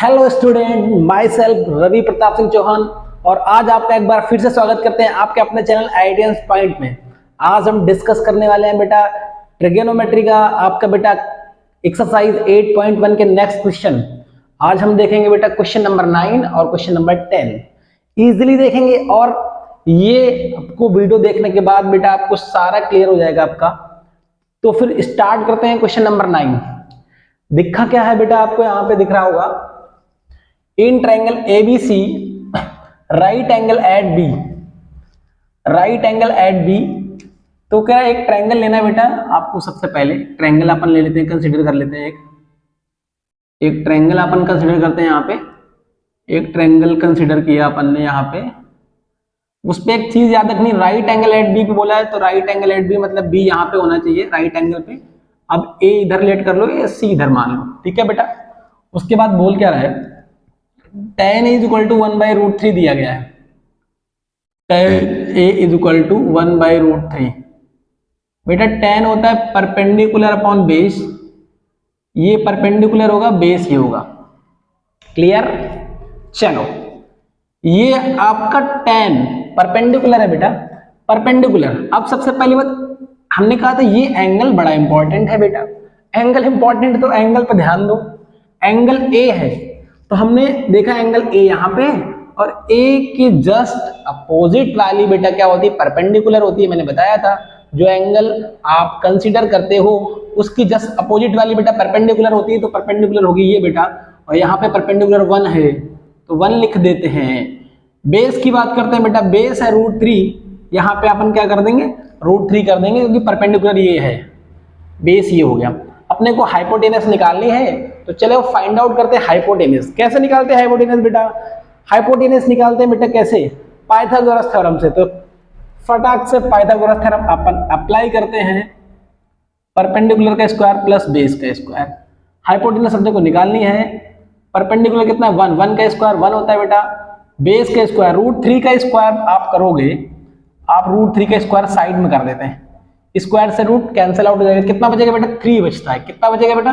Hello student, myself Ravi Pratap Singh Chauhan और आज आपका एक बार फिर से स्वागत करते हैं आपके अपने चैनल आइडियंस पॉइंट में। आज हम डिस्कस करने वाले हैं बेटा ट्रिगोनोमेट्री का आपका बेटा एक्सरसाइज 8.1 के नेक्स्ट क्वेश्चन। आज हम देखेंगे बेटा क्वेश्चन नंबर 9 और क्वेश्चन नंबर 10 इजीली देखेंगे और ये आपको वीडियो देखने के बाद बेटा आपको सारा क्लियर हो जाएगा आपका। तो फिर स्टार्ट करते हैं क्वेश्चन नंबर 9। दिखा क्या है बेटा, आपको यहाँ पे दिख रहा होगा in triangle ABC right angle at B, right angle at B. तो क्या एक ट्रायंगल लेना है बेटा आपको। सबसे पहले ट्रायंगल अपन ले लेते हैं, कंसीडर कर लेते हैं। एक ट्रायंगल अपन कंसीडर करते हैं। यहाँ पे एक ट्रायंगल कंसीडर किया अपन ने। यहाँ पे उस पर एक चीज याद रखनी, राइट एंगल एट बी पे बोला है तो राइट एंगल एट बी मतलब बी यहाँ पे होना चाहिए राइट एंगल पे। अब ए इधर लेट कर लो, ए सी इधर मान लो, ठीक है बेटा। उसके बाद बोल क्या रहा है, tan इज इक्वल टू 1/√3 दिया गया है। tan a is equal to 1/√3 बेटा। tan होता है परपेंडिकुलर अपॉन बेस, ये परपेंडिकुलर होगा, बेस ये होगा। क्लियर? चलो ये आपका tan परपेंडिकुलर है बेटा, परपेंडिकुलर। अब सबसे पहली बात हमने कहा था ये एंगल बड़ा इंपॉर्टेंट है बेटा। एंगल इंपॉर्टेंट तो एंगल पर ध्यान दो। एंगल ए है तो हमने देखा एंगल ए यहाँ पे, और ए की जस्ट अपोजिट वाली बेटा क्या होती है, परपेंडिकुलर होती है। मैंने बताया था जो एंगल आप कंसीडर करते हो उसकी जस्ट अपोजिट वाली बेटा परपेंडिकुलर होती है, तो परपेंडिकुलर होगी ये बेटा। और यहाँ पे परपेंडिकुलर 1 है तो 1 लिख देते हैं। बेस की बात करते हैं बेटा, बेस है √3, यहाँ पे अपन क्या कर देंगे, √3 कर देंगे क्योंकि परपेंडिकुलर ये है, बेस ये हो गया। अपने को हाइपोटेनस निकालनी है तो चलो फाइंड आउट करते हैं हाइपोटेनस। कैसे निकालते हैं हाइपोटेनस बेटा? हाइपोटेनस निकालते हैं बेटा कैसे, पाइथागोरस थ्योरम से। तो फटाक से पाइथागोरस थ्योरम अपन अप्लाई करते हैं। परपेंडिकुलर का स्क्वायर प्लस बेस का स्क्वायर, हाइपोटेनस अपने को निकालनी है। परपेंडिकुलर कितना है 1, 1 का स्क्वायर 1 होता है बेटा। बेस का स्क्वायर √3 का स्क्वायर आप करोगे, आप √3 का स्क्वायर साइड में कर देते हैं, स्क्वायर से रूट कैंसिल आउट हो जाएगा। कितना बचेगा बेटा? 3 बचता है। कितना बचेगा बेटा?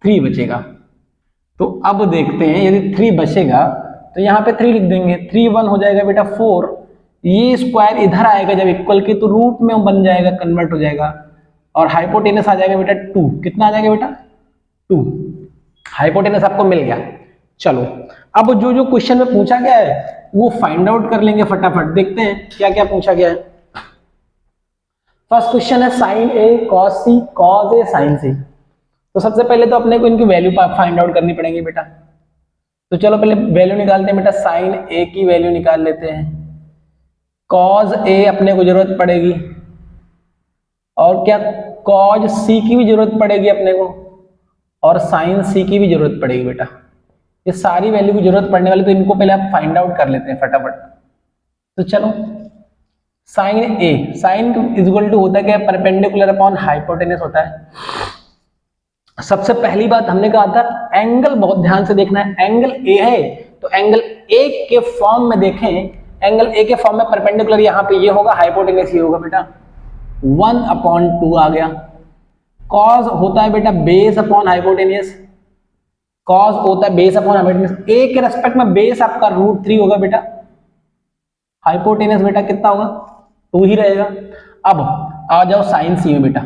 3 बचेगा। तो अब देखते हैं यदि 3 बचेगा तो यहाँ पे 3 लिख देंगे, 3 1 हो जाएगा बेटा 4। ये स्क्वायर इधर आएगा जब इक्वल के तो रूट में बन जाएगा, कन्वर्ट हो जाएगा। और हाइपोटेनस आ जाएगा बेटा 2। कितना आ जाएगा बेटा? 2। हाइपोटेनस आपको मिल गया। चलो अब जो जो क्वेश्चन में पूछा गया है वो फाइंड आउट कर लेंगे फटाफट। देखते हैं क्या क्या पूछा गया है। फर्स्ट क्वेश्चन है sign A cos C, cos A sign सी। तो सबसे पहले तो अपने को इनकी वैल्यू फाइंड आउट करनी पड़ेगी बेटा। तो चलो पहले वैल्यू निकालते हैं बेटा। साइन ए की वैल्यू निकाल लेते हैं। कॉस ए अपने को जरूरत पड़ेगी, और क्या कॉस सी की भी जरूरत पड़ेगी अपने को, और साइन सी की भी जरूरत पड़ेगी बेटा। ये सारी वैल्यू की जरूरत पड़ने वाली, तो इनको पहले आप फाइंड आउट कर लेते हैं फटाफट। तो चलो sine A, sine is equal to होता है क्या, परपेंडिकुलर अपॉन हाइपोटेनस होता है। सबसे पहली बात हमने कहा था एंगल बहुत ध्यान से देखना है। एंगल ए है तो एंगल ए के फॉर्म में देखें, एंगल ए के फॉर्म में परपेंडिकुलर यहाँ पे ये होगा, हाइपोटेनस ये होगा बेटा। 1/2 आ गया। कॉस होता है बेटा बेस अपॉन हाइपोटेनस, कॉस होता है बेस अपॉन हाइपोटेनस। ए के रेस्पेक्ट में बेस आपका √3 होगा बेटा, हाइपोटेनस बेटा कितना होगा 2 ही रहेगा। अब आ जाओ साइन सी में बेटा।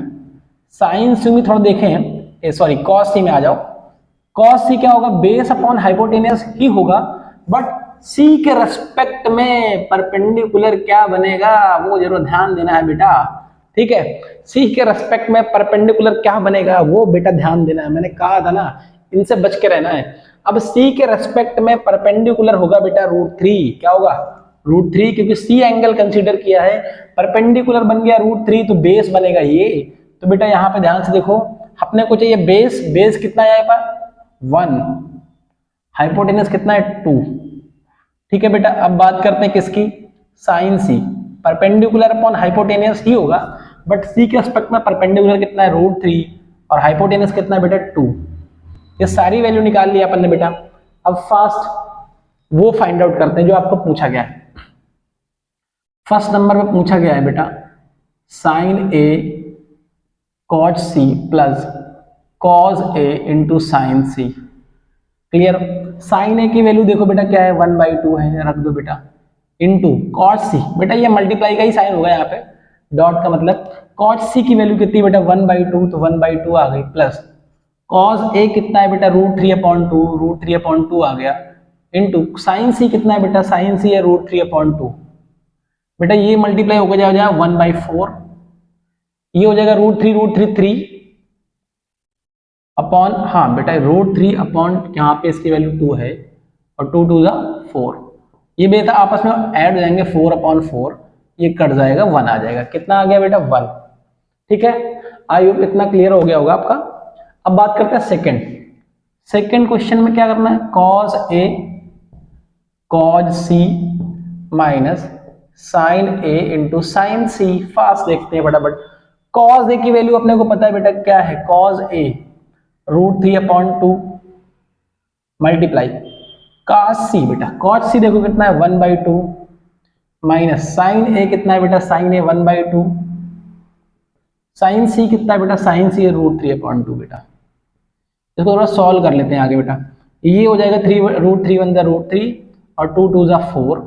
साइन सी में थोड़ा देखें, सॉरी कॉस सी में आ जाओ। कॉस सी क्या होगा, बेस अपॉन हाइपोटेनस ही होगा, बट सी के रेस्पेक्ट में परपेंडिकुलर क्या बनेगा वो जरूर ध्यान देना है बेटा। ठीक है, सी के रेस्पेक्ट में परपेंडिकुलर क्या बनेगा वो बेटा ध्यान देना है। मैंने कहा था ना इनसे बच के रहना है। अब सी के रेस्पेक्ट में परपेंडिकुलर होगा बेटा √3। क्या होगा? √3, क्योंकि सी एंगल कंसीडर किया है, परपेंडिकुलर बन गया √3 तो बेस बनेगा ये। तो बेटा यहाँ पे ध्यान से देखो, अपने को चाहिए बेस, बेस कितना है यहाँ पर 1, हाइपोटेनस कितना है 2। ठीक है बेटा, अब बात करते हैं किसकी, साइन सी। परपेंडिकुलर अपॉन हाइपोटेनस ही होगा, बट सी के रेस्पेक्ट में परपेंडिकुलर कितना है √3 और हाइपोटेनस कितना है बेटा 2। ये सारी वैल्यू निकाल लिया अपन ने बेटा। अब फास्ट वो फाइंड आउट करते हैं जो आपको पूछा गया है। फर्स्ट नंबर में पूछा गया है बेटा sign A cos C plus cos A into sine C. Clear. Sign ए की वैल्यू देखो बेटा क्या है 1/2 है, रख दो बेटा, इनटू कॉट सी, बेटा ये मल्टीप्लाई का ही साइन होगा यहाँ पे, डॉट का मतलब कॉट सी की वैल्यू कितनी बेटा 1/2, तो 1/2 आ गई, प्लस कॉस ए कितना है बेटा √3/2, √3/2 आ गया, इनटू साइन सी कितना है बेटा, साइन सी है √3/2, बेटा ये मल्टीप्लाई होकर जाएगा 1/4, ये हो जाएगा √3 अपॉन, हाँ बेटा √3 अपॉन यहाँ पे इसकी वैल्यू 2 है और 2 2 4, ये बेटा आपस में ऐड हो जाएंगे 4/4, ये कट जाएगा 1 आ जाएगा, कितना आ गया बेटा 1। ठीक है, आई होप इतना क्लियर हो गया होगा आपका। अब बात करते हैं सेकंड क्वेश्चन में क्या करना है, cos A cos C minus sine A into sine C, fast देखते हैं फटाफट। cos A की वैल्यू अपने को पता है बेटा क्या है, cos A √3/2 multiply cos C, बेटा cos C देखो कितना है 1/2 माइनस साइन A कितना है बेटा, साइन A 1/2, साइन C कितना है बेटा, साइन C है √3/2 बेटा। इसको थोड़ा सॉल्व कर लेते हैं आगे बेटा, ये हो जाएगा √3 1 √3 और 2 2 4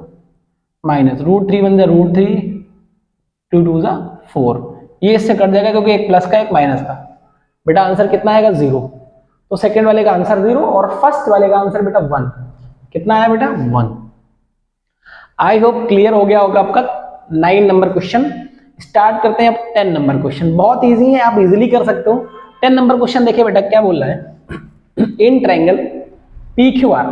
माइनस √3 1 √3 2 2 4, ये इससे कट जाएगा क्योंकि एक प्लस का एक माइनस का, बेटा आंसर कितना आएगा 0, तो सेकंड वाले का आंसर 0 और फर्स्ट वाले का आंसर बेटा 1, कितना आया बेटा 1। आई होप क्लियर हो गया होगा आपका 9 नंबर क्वेश्चन। स्टार्ट करते हैं अब 10 नंबर क्वेश्चन, बहुत इजी है, आप इजीली कर सकते हो। 10 नंबर क्वेश्चन देखिए बेटा क्या बोल रहा है, in triangle PQR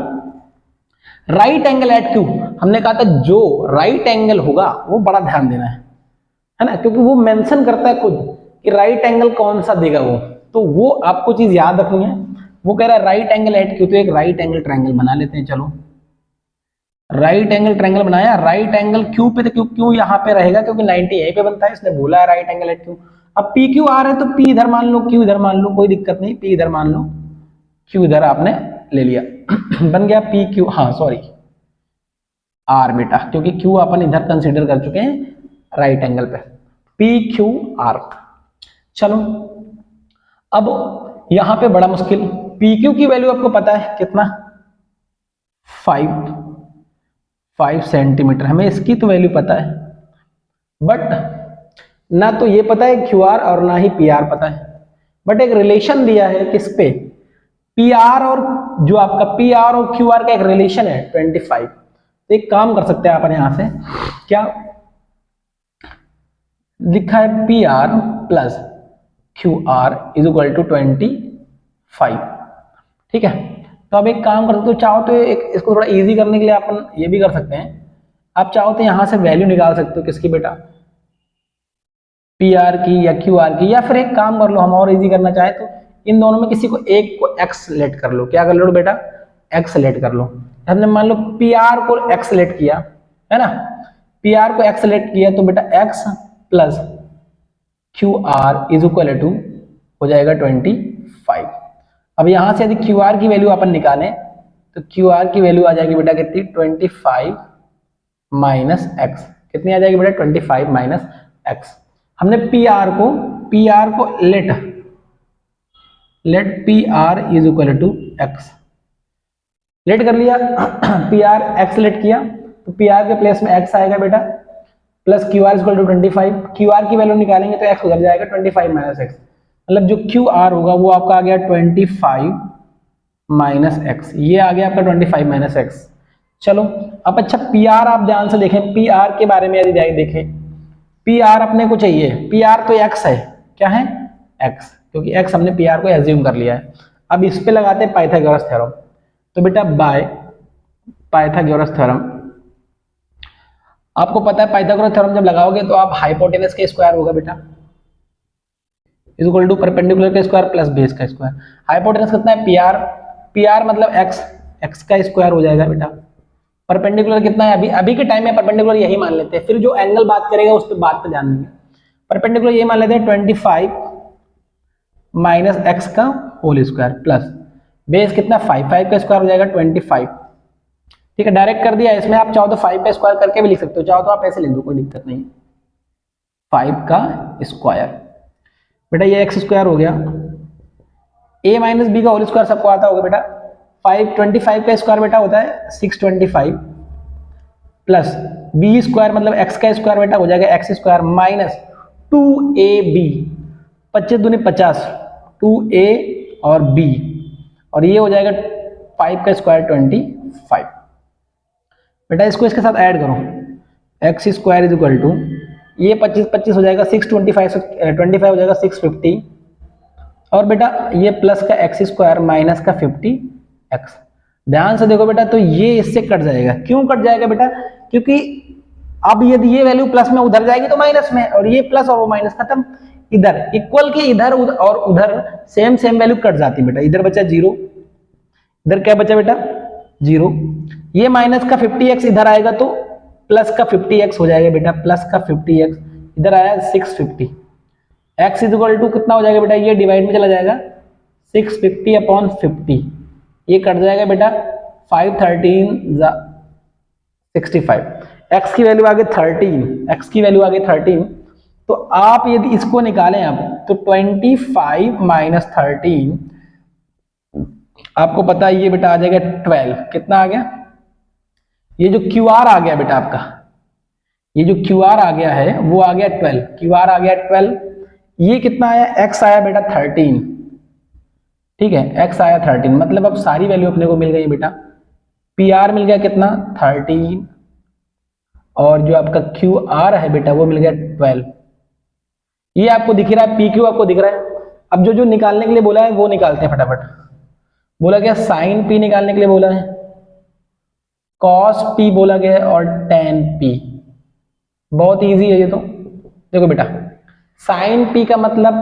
right angle at Q, हमने कहा था जो राइट एंगल होगा वो बड़ा ध्यान देना है ना, क्योंकि वो मेंशन करता है खुद कि राइट एंगल कौन सा देगा वो, तो वो आपको चीज याद रखनी है। वो कह रहा है राइट एंगल एट Q, तो एक राइट एंगल ट्रायंगल बना लेते हैं, चलो राइट एंगल ट्रायंगल बनाया, राइट एंगल Q पे, तो Q यहाँ पे रहेगा क्योंकि 90 यहीं पे बनता है, इसने बोला है राइट एंगल एट Q। अब PQR है तो P इधर मान लो, Q इधर मान लो, कोई दिक्कत नहीं, P इधर मान लो, Q इधर आपने ले लिया बन गया PQ, हाँ सॉरी R बेटा, क्योंकि Q अपन इधर कंसीडर कर चुके हैं राइट एंगल पे, PQR। चलो अब यहां पे बड़ा मुश्किल, PQ की वैल्यू आपको पता है कितना, 5 सेंटीमीटर, हमें इसकी तो वैल्यू पता है, बट ना तो ये पता है QR और ना ही PR पता है, बट एक रिलेशन दिया है किस पे, PR और जो आपका PR और QR का एक रिलेशन है 25। तो एक काम कर सकते हैं अपन यहां से, क्या लिखा है PR plus QR is equal to 25, ठीक है। तो अब एक काम कर सकते हो, चाहो तो एक इसको थोड़ा इजी करने के लिए अपन ये भी कर सकते हैं, आप चाहो तो यहां से वैल्यू निकाल सकते हो किसकी बेटा, PR की या QR की, या फिर एक काम कर लो, हम और इजी करना चाहे तो इन दोनों में किसी को एक को X सेलेक्ट कर लो, क्या कर लो बेटा, X सेलेक्ट कर लो। हमने मान लो PR को X सेलेक्ट किया है ना, PR को X सेलेक्ट किया तो बेटा X plus QR is equal to हो जाएगा 25। अब यहां से यदि QR की वैल्यू अपन निकालें तो QR की वैल्यू आ जाएगी बेटा कितनी, 25 माइनस एक्स, कितनी आ जाएगी बेटा 25 माइनस एक्स। हमने PR को let PR is equal to x let कर लिया PR x लेट किया तो PR के प्लेस में x आएगा बेटा, plus QR equal to 25, QR की वैल्यू निकालेंगे तो x उधर जाएगा 25 माइनस एक्स, मतलब जो QR होगा वो आपका आ गया 25 माइनस एक्स, ये आ गया आपका 25 माइनस एक्स। चलो अब अच्छा PR आप ध्यान से देखें, PR के बारे में यदि देखें, PR अपने को चाहिए, PR तो x है, क्या है x, क्योंकि x हमने PR को एज्यूम कर लिया है। अब इस पे लगाते हैं पाइथागोरस थ्योरम, तो बेटा बाय पाइथागोरस थ्योरम, आपको पता है पाइथागोरस थ्योरम जब लगाओगे तो आप हाइपोटेनस का स्क्वायर होगा बेटा इज इक्वल टू परपेंडिकुलर का स्क्वायर प्लस बेस का स्क्वायर। हाइपोटेनस कितना है PR मतलब x का स्क्वायर हो जाएगा बेटा, परपेंडिकुलर कितना है, अभी के टाइम में परपेंडिकुलर यही मान लेते हैं, फिर जो एंगल बात करेगा उस पर बात पे ध्यान देंगे। परपेंडिकुलर ये मान लेते हैं 25 माइनस एक्स का होल स्क्वायर प्लस बेस कितना 5 का स्क्वायर हो जाएगा 25, ठीक है। डायरेक्ट कर दिया, इसमें आप चाहो तो 5 का स्क्वायर करके भी लिख सकते हो, चाहो तो आप ऐसे लिख दो, कोई दिक्कत नहीं, 5 का स्क्वायर बेटा, ये एक्स स्क्वायर हो गया, a माइनस बी का होल स्क्वायर सबको आता होगा बेटा 525 का स्क्वायर बेटा होता है 625 प्लस बी स्क्वायर मतलब एक्स का स्क्वायर बेटा हो जाएगा एक्स स्क्वायर माइनस 2ab, 25 दूनी 50, 2a और b, और ये हो जाएगा 5 का स्क्वायर 25 बेटा। इसको इसके साथ ऐड करो, x square is equal to ये 25 25 हो जाएगा 625 25 हो जाएगा 650, और बेटा ये प्लस का एक्स स्क्वायर माइनस का 50x। ध्यान से देखो बेटा, तो ये इससे कट जाएगा। क्यों कट जाएगा बेटा? क्योंकि अब यदि ये वैल्यू प्लस में उधर जाएगी तो माइनस में, और ये प्लस और वो माइनस, खत्म। इधर इक्वल के इधर और उधर सेम सेम वैल्यू कट जाती बेटा। इधर बचा 0, इधर क्या बचा बेटा 0। ये माइनस का 50x इधर आएगा तो प्लस का 50x हो जाएगा बेटा, प्लस का 50x इधर आया 650। x इज इक्वल टू कितना हो जाएगा बेटा, ये डिवाइड में चला जाएगा 650 अपॉन 50, ये कट जाएगा बेटा 5 13 65। x की वैल्यू आ गई 13, x की वैल्यू आ गई 13। तो आप यदि इसको निकालें आप तो 25 माइनस 13 आपको पता है ये बेटा आ जाएगा 12। कितना आ गया? ये जो QR आ गया बेटा आपका, ये जो QR आ गया है वो आ गया 12, QR आ गया 12। ये कितना आया? x आया बेटा 13, ठीक है, x आया 13, मतलब अब सारी वैल्यू अपने को मिल गई बेटा। PR मिल गया कितना 13, और जो आपका QR है बेटा वो मिल गया 12। ये आपको दिख रहा है, PQ आपको दिख रहा है। अब जो निकालने के लिए बोला है वो निकालते हैं फटाफट। बोला गया साइन P निकालने के लिए बोला है, कॉस P बोला गया है, और tan P। बहुत इजी है ये तो। देखो बेटा, साइन P का मतलब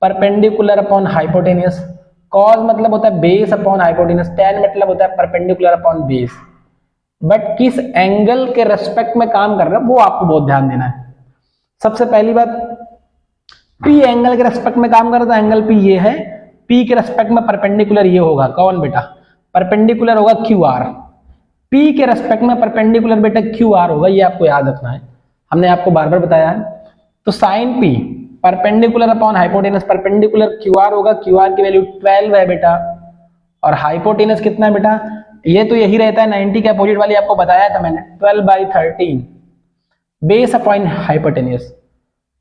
परपेंडिकुलर अपॉन हाइपोटेनियस, कॉस मतलब होता है बेस अपॉन हाइपोटेनियस, tan मतलब होता है परपेंडिकुलर अपॉन बेस। बट किस एंगल के रेस्पेक्ट में काम कर रहा है वो आपको बहुत ध्यान देना है। सबसे पहली बात, P एंगल के रेस्पेक्ट में काम कर रहा है तो एंगल P ये है, P के रेस्पेक्ट में परपेंडिकुलर ये होगा, कौन बेटा? परपेंडिकुलर होगा QR। P के रेस्पेक्ट में परपेंडिकुलर बेटा QR होगा, ये आपको याद रखना है, हमने आपको बार बार बताया है। तो sine P perpendicular upon hypotenuse, perpendicular QR होगा, QR की वैल्यू 12 है बेटा, और हाइपोटेनस कितना है बेटा? ये तो यही रहता है 90 के अपोजिट वाली, आपको बताया था मैंने, 12/13 बेस अपॉन हाइपोटेनस।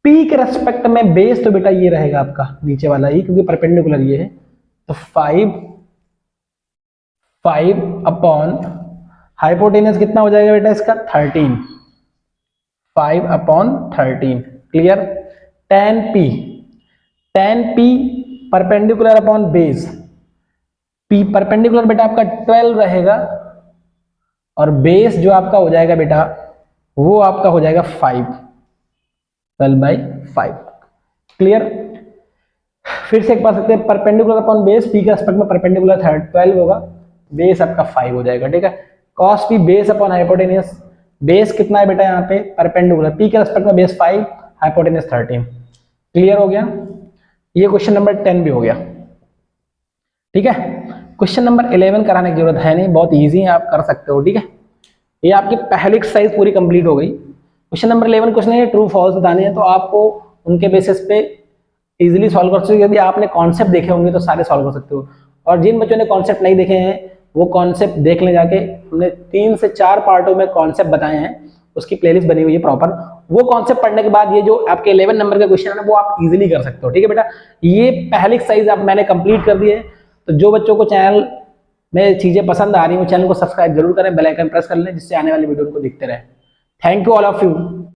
P के रेस्पेक्ट में बेस तो बेटा ये रहेगा आपका नीचे वाला ही, क्योंकि परपेंडिकुलर ये है, तो 5 अपॉन हाइपोटेनस कितना हो जाएगा बेटा इसका 13, 5 upon 13। Clear? tan P perpendicular upon base, P perpendicular बेटा आपका 12 रहेगा, और बेस जो आपका हो जाएगा बेटा वो आपका हो जाएगा 5, 12/5। क्लियर? फिर से एक बार सकते हैं, परपेंडिकुलर अपॉन बेस, P के रेस्पेक्ट में परपेंडिकुलर 12 होगा, बेस आपका 5 हो जाएगा, ठीक है। cos P base upon hypotenuse, base कितना है बेटा यहाँ पे परपेंडिकुलर, P के रेस्पेक्ट में बेस 5, हाइपोटेनस 13। क्लियर हो गया? ये क्वेश्चन नंबर 10 भी हो गया, ठीक है। क्वेश्चन नंबर 11 कराने की जरूरत है नहीं, बहुत इजी है, आप कर सकते हो, ठीक है। ये आपकी पहली एक्सरसाइज पूरी कंप्लीट हो गई। क्वेश्चन नंबर 11 क्वेश्चन है ट्रू फॉल्स बताने हैं, तो आपको उनके बेसिस पे इजीली सॉल्व कर सकते हो। यदि आपने कॉन्सेप्ट देखे होंगे तो सारे सॉल्व कर सकते हो, और जिन बच्चों ने कॉन्सेप्ट नहीं देखे हैं वो कॉन्सेप्ट देख ले जाके, हमने 3 से 4 पार्टों में कॉन्सेप्ट बताए हैं, उसकी प्लेलिस्ट बनी हुई है प्रॉपर। वो कॉन्सेप्ट पढ़ने के बाद ये जो आपके 11 नंबर का क्वेश्चन है वो आप इजीली कर सकते हो, ठीक है बेटा। ये पहली एक्सरसाइज आप मैंने कंप्लीट कर दी है, तो जो बच्चों को चैनल में चीजें पसंद आ रही है वो चैनल को सब्सक्राइब जरूर करें, बेल आइकन प्रेस कर लें, जिससे आने वाली वीडियो को दिखते रहे। Thank you all of you.